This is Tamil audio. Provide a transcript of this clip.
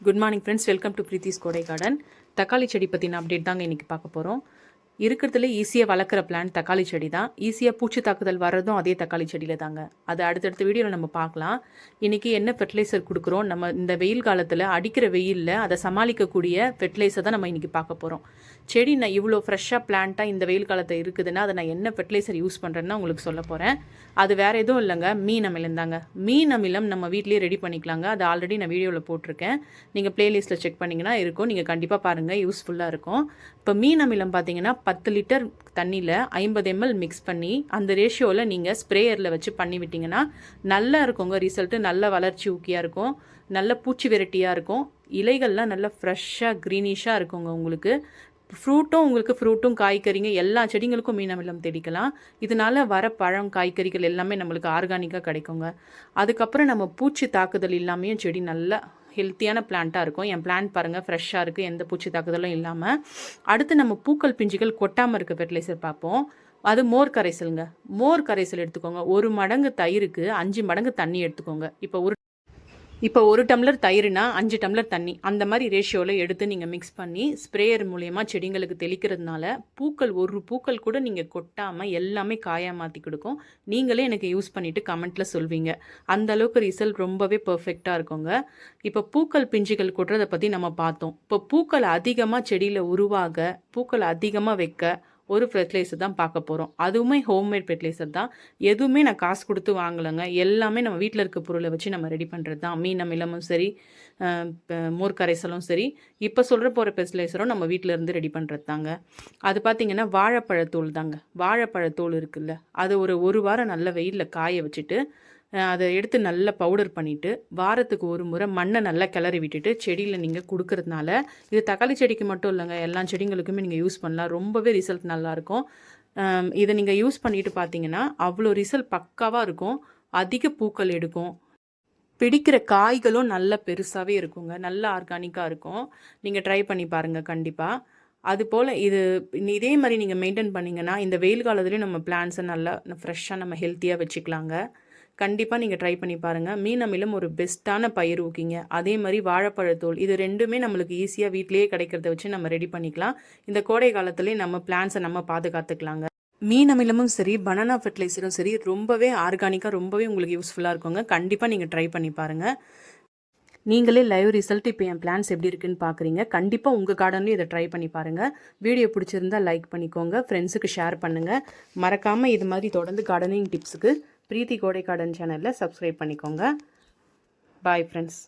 Good morning friends, welcome to Preethi's கோடை கார்டன். தக்காளி செடி பற்றின அப்டேட் தாங்க இன்றைக்கி பார்க்க போகிறோம். இருக்கிறதுல ஈஸியாக வளர்க்குற பிளான்ட் தக்காளி செடி தான். ஈஸியாக பூச்சி தாக்குதல் வர்றதும் அதே தக்காளி செடியில் தாங்க. அது அடுத்தடுத்த வீடியோவில் நம்ம பார்க்கலாம். இன்றைக்கி என்ன ஃபெர்டிலைசர் கொடுக்குறோம், நம்ம இந்த வெயில் காலத்தில் அடிக்கிற வெயிலில் அதை சமாளிக்கக்கூடிய ஃபெர்டிலைசர் தான் நம்ம இன்றைக்கி பார்க்க போகிறோம். செடி நான் இவ்வளோ ஃப்ரெஷ்ஷாக பிளான்ட்டாக இந்த வெயில் காலத்தில் இருக்குதுன்னா அதை நான் என்ன ஃபெர்டிலைசர் யூஸ் பண்ணுறேன்னு உங்களுக்கு சொல்ல போகிறேன். அது வேறு எதுவும் இல்லைங்க, மீன் அமிலம் தாங்க. மீன் அமிலம் நம்ம வீட்லேயே ரெடி பண்ணிக்கலாங்க. அது ஆல்ரெடி நான் வீடியோவில் போட்டிருக்கேன். நீங்கள் ப்ளேலிஸ்ட்டில் செக் பண்ணிங்கன்னா இருக்கும், நீங்கள் கண்டிப்பாக பாருங்கள், யூஸ்ஃபுல்லாக இருக்கும். இப்போ மீன் அமிலம் பார்த்தீங்கன்னா 10 லிட்டர் தண்ணியில் 50 ml மிக்ஸ் பண்ணி அந்த ரேஷியோவில் நீங்கள் ஸ்ப்ரேயரில் வச்சு பண்ணி விட்டிங்கன்னா நல்லா இருக்குங்க. ரிசல்ட்டு நல்ல வளர்ச்சி ஊக்கியாக இருக்கும், நல்ல பூச்சி வெரைட்டியாக இருக்கும், இலைகள்லாம் நல்லா ஃப்ரெஷ்ஷாக க்ரீனிஷாக இருக்குங்க. உங்களுக்கு ஃப்ரூட்டும் காய்கறிங்க எல்லா செடிங்களுக்கும் மீன் அமிலம் தெளிக்கலாம். இதனால் வர பழம் காய்கறிகள் எல்லாமே நம்மளுக்கு ஆர்கானிக்காக கிடைக்குங்க. அதுக்கப்புறம் நம்ம பூச்சி தாக்குதல் இல்லாமையும் செடி நல்லா ஹெல்த்தியான பிளான்ட்டாக இருக்கும். என் பிளான்ட் பாருங்கள், ஃப்ரெஷ்ஷாக இருக்குது, எந்த பூச்சி தாக்குதலும் இல்லாமல். அடுத்து நம்ம பூக்கள் பிஞ்சுகள் கொட்டாமல் இருக்க ஃபெர்டிலைசர் பார்ப்போம். அது மோர் கரைசலுங்க. மோர் கரைசல் எடுத்துக்கோங்க. 1 மடங்கு தயிருக்கு 5 மடங்கு தண்ணி எடுத்துக்கோங்க. இப்போ 1 டம்ளர் தயிர்னா 5 டம்ளர் தண்ணி, அந்த மாதிரி ரேஷியோவில் எடுத்து நீங்கள் மிக்ஸ் பண்ணி ஸ்ப்ரேயர் மூலயமா செடிங்களுக்கு தெளிக்கிறதுனால ஒரு பூக்கள் கூட நீங்கள் கொட்டாமல் எல்லாமே காயாக மாற்றி கொடுக்கும். நீங்களே எனக்கு யூஸ் பண்ணிவிட்டு கமெண்ட்டில் சொல்வீங்க. அந்த அளவுக்கு ரிசல்ட் ரொம்பவே பர்ஃபெக்டாக இருக்குங்க. இப்போ பூக்கள் பிஞ்சுகள் கொட்டுறதை பற்றி நம்ம பார்த்தோம். இப்போ பூக்கள் அதிகமாக செடியில் உருவாக, பூக்கள் அதிகமாக வைக்க ஒரு ஃபெர்டிலைசர் தான் பார்க்க போகிறோம். அதுவுமே ஹோம்மேட் ஃபெர்டிலைசர் தான். எதுவுமே நான் காசு கொடுத்து வாங்கலைங்க. எல்லாமே நம்ம வீட்டில் இருக்க பொருளை வச்சு நம்ம ரெடி பண்ணுறது தான். மீன் அமிலமும் சரி, மோர் கரைசலும் சரி, இப்போ சொல்கிற போகிற ஃபெர்டிலைசரும் நம்ம வீட்டில் இருந்து ரெடி பண்ணுறது தாங்க. அது பார்த்திங்கன்னா வாழைப்பழத்தூள் தாங்க. வாழைப்பழத்தூள் இருக்குல்ல, அது ஒரு வாரம் நல்ல வெயிலில் காய வச்சுட்டு அதை எடுத்து நல்லா பவுடர் பண்ணிவிட்டு வாரத்துக்கு ஒரு முறை மண்ணை நல்லா கிளறி விட்டுட்டு செடியில் நீங்கள் கொடுக்கறதுனால, இது தக்காளி செடிக்கு மட்டும் இல்லைங்க, எல்லா செடிங்களுக்குமே நீங்கள் யூஸ் பண்ணலாம். ரொம்பவே ரிசல்ட் நல்லாயிருக்கும். இதை நீங்கள் யூஸ் பண்ணிவிட்டு பார்த்தீங்கன்னா அவ்வளோ ரிசல்ட் பக்காவாக இருக்கும். அதிக பூக்கள் எடுக்கும், பிடிக்கிற காய்களும் நல்ல பெருசாகவே இருக்குங்க, நல்ல ஆர்கானிக்காக இருக்கும். நீங்கள் ட்ரை பண்ணி பாருங்கள் கண்டிப்பாக. அதுபோல் இதே மாதிரி நீங்கள் மெயின்டைன் பண்ணிங்கன்னா இந்த வெயில் காலத்துலேயும் நம்ம பிளான்ஸை நல்லா ஃப்ரெஷ்ஷாக நம்ம ஹெல்த்தியாக வச்சுக்கலாங்க. கண்டிப்பாக நீங்கள் ட்ரை பண்ணி பாருங்கள். மீன் அமிலம் ஒரு பெஸ்ட்டான பயிர் ஊக்கிங்க. அதே மாதிரி வாழைப்பழத்தோல், இது ரெண்டுமே நம்மளுக்கு ஈஸியாக வீட்டிலேயே கிடைக்கிறத வச்சு நம்ம ரெடி பண்ணிக்கலாம். இந்த கோடை காலத்துலேயே நம்ம பிளான்ஸை நம்ம பாதுகாத்துக்கலாங்க. மீன் அமிலமும் சரி, பனானா ஃபெர்டிலைசரும் சரி, ரொம்பவே ஆர்கானிக்காக ரொம்பவே உங்களுக்கு யூஸ்ஃபுல்லாக இருக்குங்க. கண்டிப்பாக நீங்கள் ட்ரை பண்ணி பாருங்கள். நீங்களே லைவ் ரிசல்ட் இப்போ என் பிளான்ஸ் எப்படி இருக்குன்னு பார்க்குறீங்க. கண்டிப்பாக உங்கள் கார்டன்லேயும் இதை ட்ரை பண்ணி பாருங்கள். வீடியோ பிடிச்சிருந்தா லைக் பண்ணிக்கோங்க, ஃப்ரெண்ட்ஸுக்கு ஷேர் பண்ணுங்கள். மறக்காமல் இது மாதிரி தொடர்ந்து கார்டனிங் டிப்ஸுக்கு பிரீத்தி கோடை கார்டன் சேனலில் சப்ஸ்கிரைப் பண்ணிக்கோங்க. Bye friends.